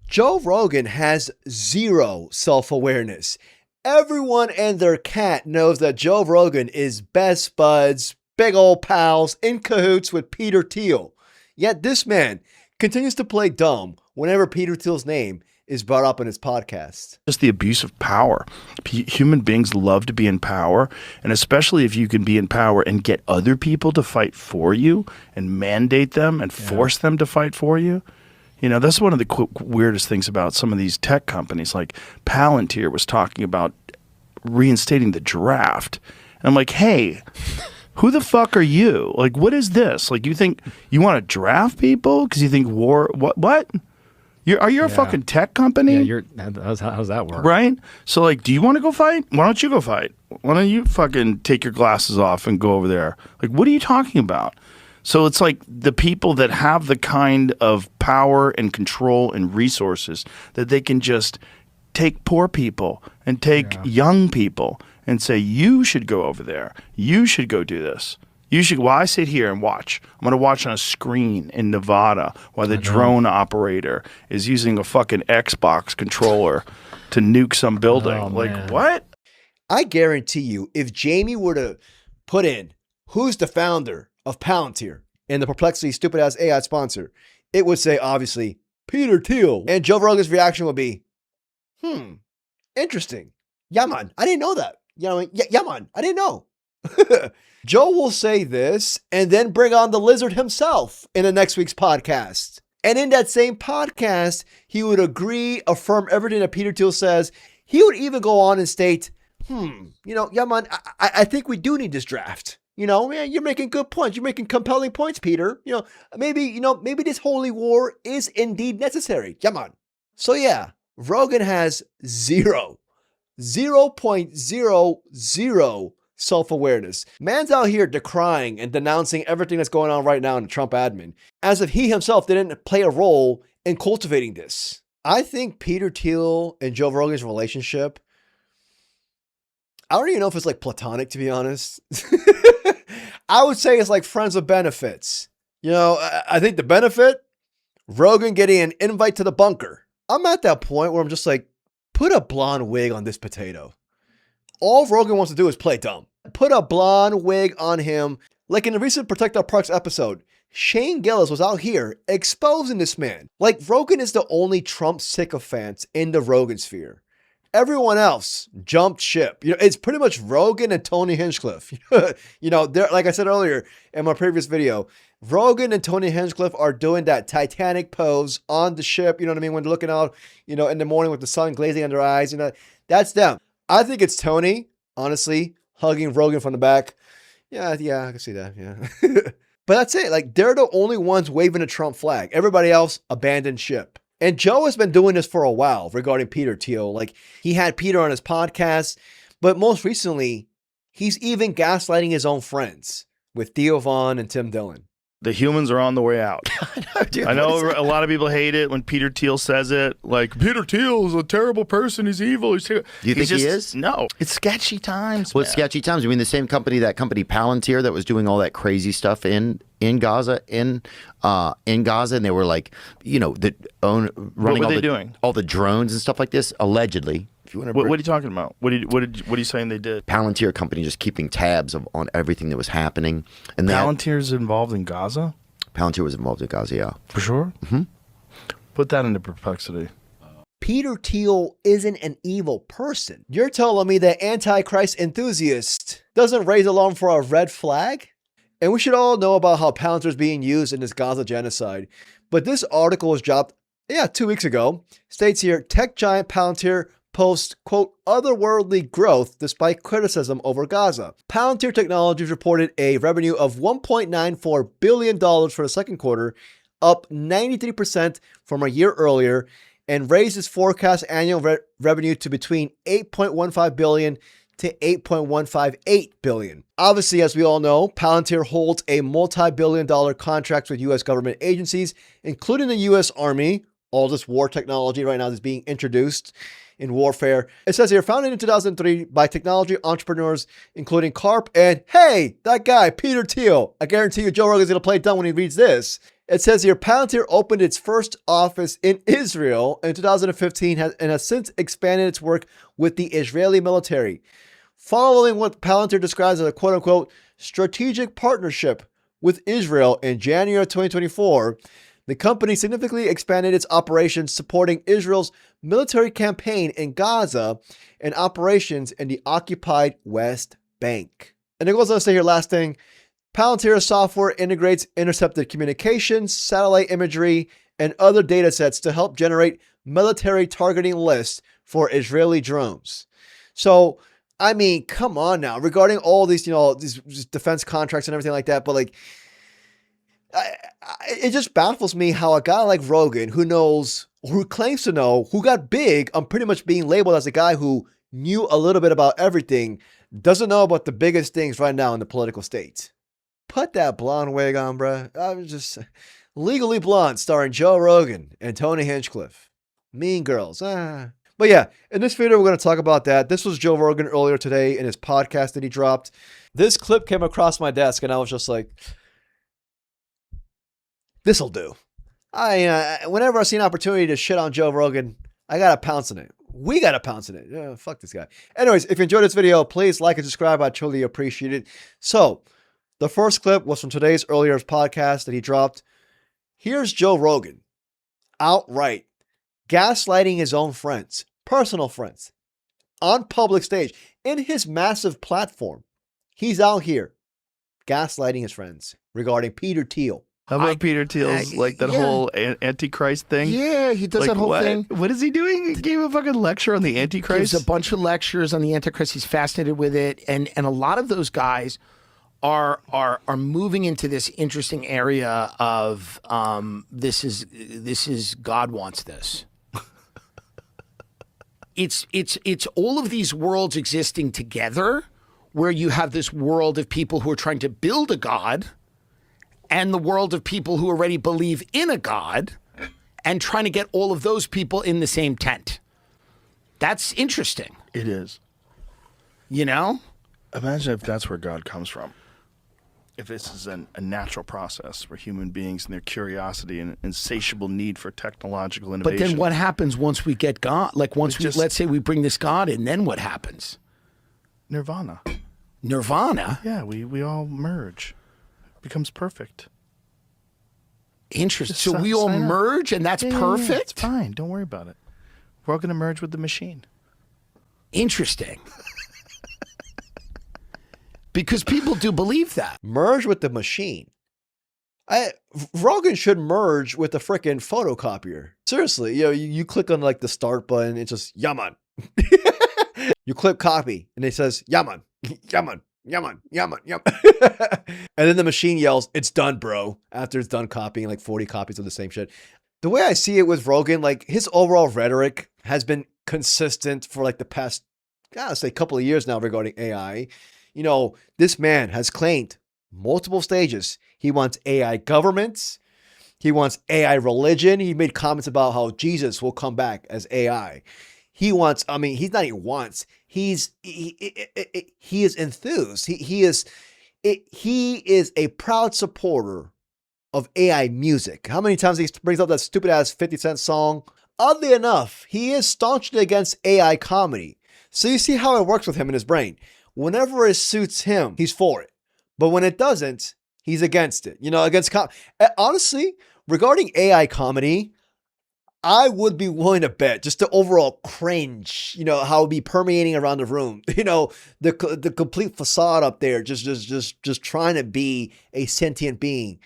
Joe Rogan has zero self-awareness. Everyone and their cat knows that Joe Rogan is best buds, big old pals, in cahoots with Peter Thiel. Yet this man continues to play dumb whenever Peter Thiel's name is brought up in his podcast. Just the abuse of power. Human beings love to be in power, and especially if you can be in power and get other people to fight for you and mandate them and force them to fight for you. You know, that's one of the weirdest things about some of these tech companies. Like Palantir was talking about reinstating the draft. And I'm like, hey, who the fuck are you? Like, what is this? Like, you think you want to draft people because you think war? What? Are you a fucking tech company? Yeah, how's that work? Right? So, like, do you want to go fight? Why don't you go fight? Why don't you fucking take your glasses off and go over there? Like, what are you talking about? So it's like the people that have the kind of power and control and resources that they can just take poor people and take young people and say, you should go over there. You should go do this. You should. Well, I sit here and watch. I'm going to watch on a screen in Nevada while the drone operator is using a fucking Xbox controller to nuke some building. What? I guarantee you, if Jamie were to put in, who's the founder of Palantir and the Perplexity stupid ass AI sponsor, it would say obviously Peter Thiel. And Joe Rogan's reaction would be, interesting. Yeah, man, I didn't know that. You know, yeah, man, I didn't know. Joe will say this and then bring on the lizard himself in the next week's podcast. And in that same podcast, he would affirm everything that Peter Thiel says. He would even go on and state, yeah, man, I think we do need this draft. You know, man, you're making good points. You're making compelling points, Peter. Maybe this holy war is indeed necessary. Come on. So yeah, Rogan has 0.00 self-awareness. Man's out here decrying and denouncing everything that's going on right now in the Trump admin, as if he himself didn't play a role in cultivating this. I think Peter Thiel and Joe Rogan's relationship, I don't even know if it's like platonic, to be honest. I would say it's like friends with benefits. You know, I think the benefit, Rogan getting an invite to the bunker. I'm at that point where I'm just like, put a blonde wig on this potato. All Rogan wants to do is play dumb. Put a blonde wig on him. Like in the recent Protect Our Parks episode, Shane Gillis was out here exposing this man. Like, Rogan is the only Trump sycophant in the Rogan sphere. Everyone else jumped ship. You know, it's pretty much Rogan and Tony Hinchcliffe. They're, like I said earlier in my previous video, Rogan and Tony Hinchcliffe are doing that Titanic pose on the ship. You know what I mean? When they're looking out, in the morning with the sun glazing on their eyes. That's them. I think it's Tony, honestly, hugging Rogan from the back. Yeah, I can see that. Yeah. But that's it. Like, they're the only ones waving a Trump flag. Everybody else abandoned ship. And Joe has been doing this for a while regarding Peter Thiel. Like, he had Peter on his podcast, but most recently, he's even gaslighting his own friends with Theo Vaughn and Tim Dillon. The humans are on the way out. I know a lot of people hate it when Peter Thiel says it. Like, Peter Thiel is a terrible person. He's evil. Do you think he is? No. It's sketchy times. Well, it's sketchy times. I mean, the same company, that company Palantir, that was doing all that crazy stuff in Gaza, in Gaza, and they were like, running what were they doing? All the drones and stuff like this, allegedly. If you want to, what are you talking about? What are you saying they did? Palantir company just keeping tabs on everything that was happening. And Palantir's involved in Gaza? Palantir was involved in Gaza, yeah. For sure? Mm-hmm. Put that into perplexity. Peter Thiel isn't an evil person. You're telling me that Antichrist enthusiast doesn't raise alarm for a red flag? And we should all know about how Palantir is being used in this Gaza genocide. But this article was dropped, 2 weeks ago. States here, tech giant Palantir posts, quote, otherworldly growth despite criticism over Gaza. Palantir Technologies reported a revenue of $1.94 billion for the second quarter, up 93% from a year earlier, and raised its forecast annual revenue to between $8.15 billion to $8.158 billion. Obviously, as we all know, Palantir holds a multi-billion-dollar contract with U.S. government agencies, including the U.S. Army. All this war technology right now is being introduced in warfare. It says here, founded in 2003 by technology entrepreneurs, including Karp and, hey, that guy, Peter Thiel. I guarantee you Joe Rogan's going to play dumb when he reads this. It says here, Palantir opened its first office in Israel in 2015 and has since expanded its work with the Israeli military. Following what Palantir describes as a quote-unquote strategic partnership with Israel in January 2024, the company significantly expanded its operations supporting Israel's military campaign in Gaza and operations in the occupied West Bank. And it goes on to say here, last thing, Palantir software integrates intercepted communications, satellite imagery, and other data sets to help generate military targeting lists for Israeli drones. So, I mean, come on now, regarding all these, these defense contracts and everything like that, but like, it just baffles me how a guy like Rogan, who claims to know, who got big on pretty much being labeled as a guy who knew a little bit about everything, doesn't know about the biggest things right now in the political state. Put that blonde wig on, bruh. I'm just Legally Blonde, starring Joe Rogan and Tony Hinchcliffe. Mean Girls. But yeah, in this video, we're going to talk about that. This was Joe Rogan earlier today in his podcast that he dropped. This clip came across my desk and I was just like, this'll do. Whenever I see an opportunity to shit on Joe Rogan, I got to pounce on it. We got to pounce on it. Yeah, fuck this guy. Anyways, if you enjoyed this video, please like and subscribe. I truly appreciate it. So, the first clip was from today's earlier podcast that he dropped. Here's Joe Rogan, outright gaslighting his own friends, personal friends, on public stage, in his massive platform. He's out here gaslighting his friends regarding Peter Thiel. How about Peter Thiel's that whole Antichrist thing? Yeah, he does that whole thing. What is he doing? He gave a fucking lecture on the Antichrist. Gives a bunch of lectures on the Antichrist. He's fascinated with it, and a lot of those guys are moving into this interesting area of this is God wants this. It's all of these worlds existing together, where you have this world of people who are trying to build a God, and the world of people who already believe in a God, and trying to get all of those people in the same tent. That's interesting. It is. You know? Imagine if that's where God comes from. If this is a natural process where human beings and their curiosity and insatiable need for technological innovation. But then what happens once we get God? Like let's say we bring this God in, then what happens? Nirvana. Nirvana? Yeah, we all merge. It becomes perfect. Interesting. So we all merge and that's perfect? Yeah, it's fine. Don't worry about it. We're all going to merge with the machine. Interesting. Because people do believe that. Merge with the machine. Rogan should merge with the frickin' photocopier. Seriously, you click on like the start button, it's just Yaman. You click copy and it says Yaman, Yaman, Yaman, Yaman, Yaman. And then the machine yells, "It's done, bro," after it's done copying like 40 copies of the same shit. The way I see it with Rogan, like his overall rhetoric has been consistent for like the past, gotta say, couple of years now regarding AI. This man has claimed multiple stages. He wants AI governments. He wants AI religion. He made comments about how Jesus will come back as AI. He wants, he's not even wants. He is enthused. He is a proud supporter of AI music. How many times he brings up that stupid ass 50 Cent song? Oddly enough, he is staunchly against AI comedy. So you see how it works with him in his brain. Whenever it suits him, he's for it. But when it doesn't, he's against it. Honestly, regarding AI comedy, I would be willing to bet just the overall cringe, how it would be permeating around the room. The complete facade up there, just trying to be a sentient being.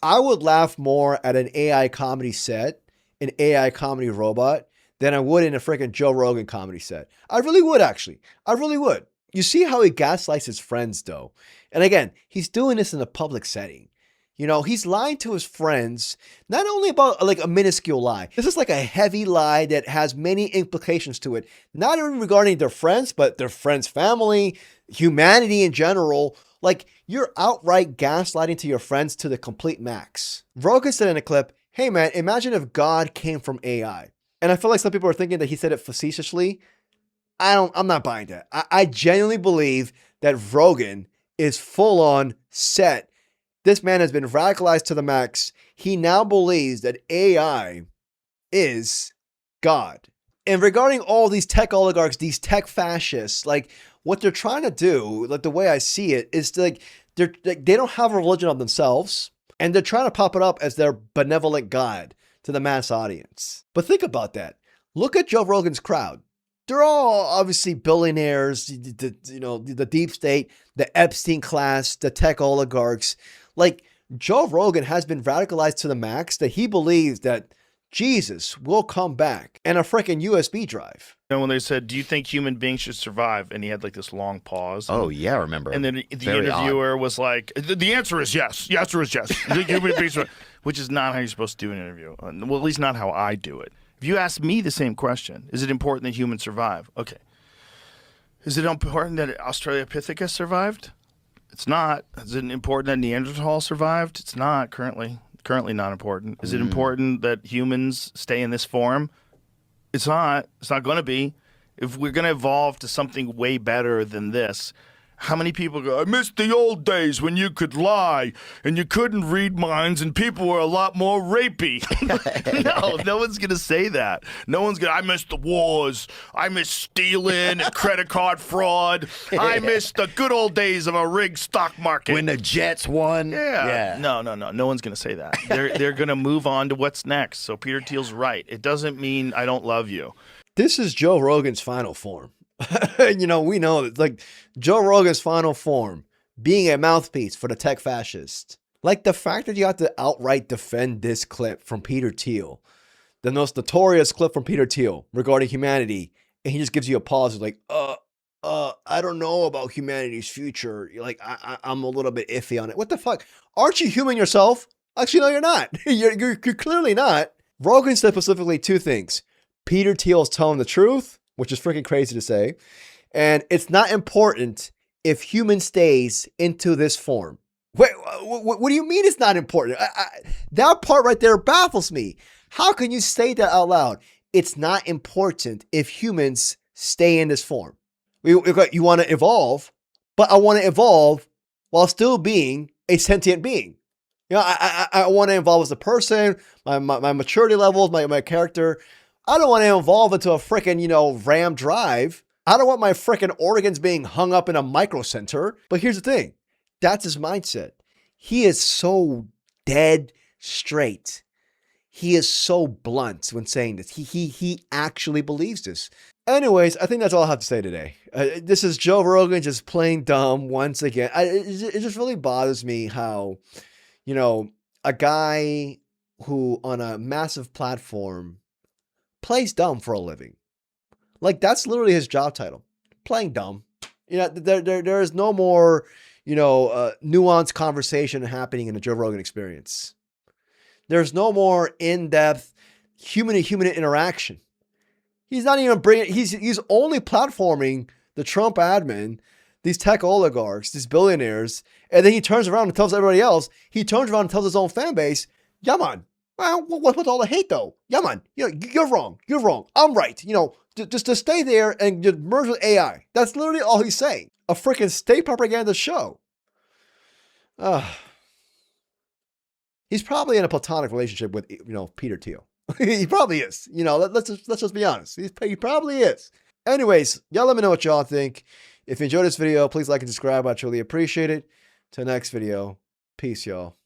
I would laugh more at an AI comedy set, an AI comedy robot, than I would in a freaking Joe Rogan comedy set. I really would, actually. I really would. You see how he gaslights his friends, though. And again, he's doing this in a public setting. He's lying to his friends, not only about like a minuscule lie. This is like a heavy lie that has many implications to it. Not even regarding their friends, but their friends' family, humanity in general. Like, you're outright gaslighting to your friends to the complete max. Rogan said in a clip, "Hey man, imagine if God came from AI." And I feel like some people are thinking that he said it facetiously. I'm not buying that. I genuinely believe that Rogan is full on set This man has been radicalized to the max. He now believes that AI is God. And regarding all these tech oligarchs, these tech fascists, like what they're trying to do, like the way I see it, is to, like they don't have a religion of themselves, and they're trying to pop it up as their benevolent God to the mass audience. But think about that. Look at Joe Rogan's crowd. They're all obviously billionaires, the deep state, the Epstein class, the tech oligarchs. Like Joe Rogan has been radicalized to the max that he believes that Jesus will come back and a freaking USB drive. And when they said, "Do you think human beings should survive?" and he had like this long pause. Oh yeah, I remember. And then the interviewer was like, "The answer is yes. The answer is yes." You think human beings should-" Which is not how you're supposed to do an interview. Well, at least not how I do it. If you ask me the same question, is it important that humans survive? Okay. Is it important that Australopithecus survived? It's not. Is it important that Neanderthal survived? It's not currently. Currently not important. Is it important that humans stay in this form? It's not. It's not going to be. If we're going to evolve to something way better than this, how many people go, "I miss the old days when you could lie and you couldn't read minds and people were a lot more rapey"? No one's going to say that. No one's going to, "I miss the wars. I miss stealing and credit card fraud. I miss the good old days of a rigged stock market. When the Jets won." Yeah. No. No one's going to say that. They're going to move on to what's next. So Peter Thiel's right. It doesn't mean I don't love you. This is Joe Rogan's final form. We know it's like Joe Rogan's final form, being a mouthpiece for the tech fascists. Like the fact that you have to outright defend this clip from Peter Thiel, the most notorious clip from Peter Thiel regarding humanity, and he just gives you a pause, like, I don't know about humanity's future. You're like, I'm a little bit iffy on it. What the fuck? Aren't you human yourself? Actually, no, you're not. you're clearly not. Rogan said specifically two things. Peter Thiel is telling the truth, which is freaking crazy to say. And it's not important if human stays into this form. Wait, what do you mean it's not important? That part right there baffles me. How can you say that out loud? It's not important if humans stay in this form. You want to evolve, but I want to evolve while still being a sentient being. I want to evolve as a person, my maturity levels, my character. I don't want to evolve into a freaking, RAM drive. I don't want my freaking organs being hung up in a micro center. But here's the thing. That's his mindset. He is so dead straight. He is so blunt when saying this. He actually believes this. Anyways, I think that's all I have to say today. This is Joe Rogan just plain dumb once again. It just really bothers me how, a guy who on a massive platform plays dumb for a living. Like that's literally his job title, playing dumb. There is no more, nuanced conversation happening in the Joe Rogan experience. There's no more in-depth human-to-human interaction. He's not even bringing. He's only platforming the Trump admin, these tech oligarchs, these billionaires, and then he turns around and tells everybody else. He turns around and tells his own fan base, "Yeah, man. Well, what's all the hate though? Yeah, man. You're wrong. You're wrong. I'm right. Just to stay there and just merge with AI." That's literally all he's saying. A freaking state propaganda show. He's probably in a platonic relationship with, Peter Thiel. He probably is. Let's just be honest. He probably is. Anyways, y'all let me know what y'all think. If you enjoyed this video, please like and subscribe. I truly appreciate it. Till next video. Peace, y'all.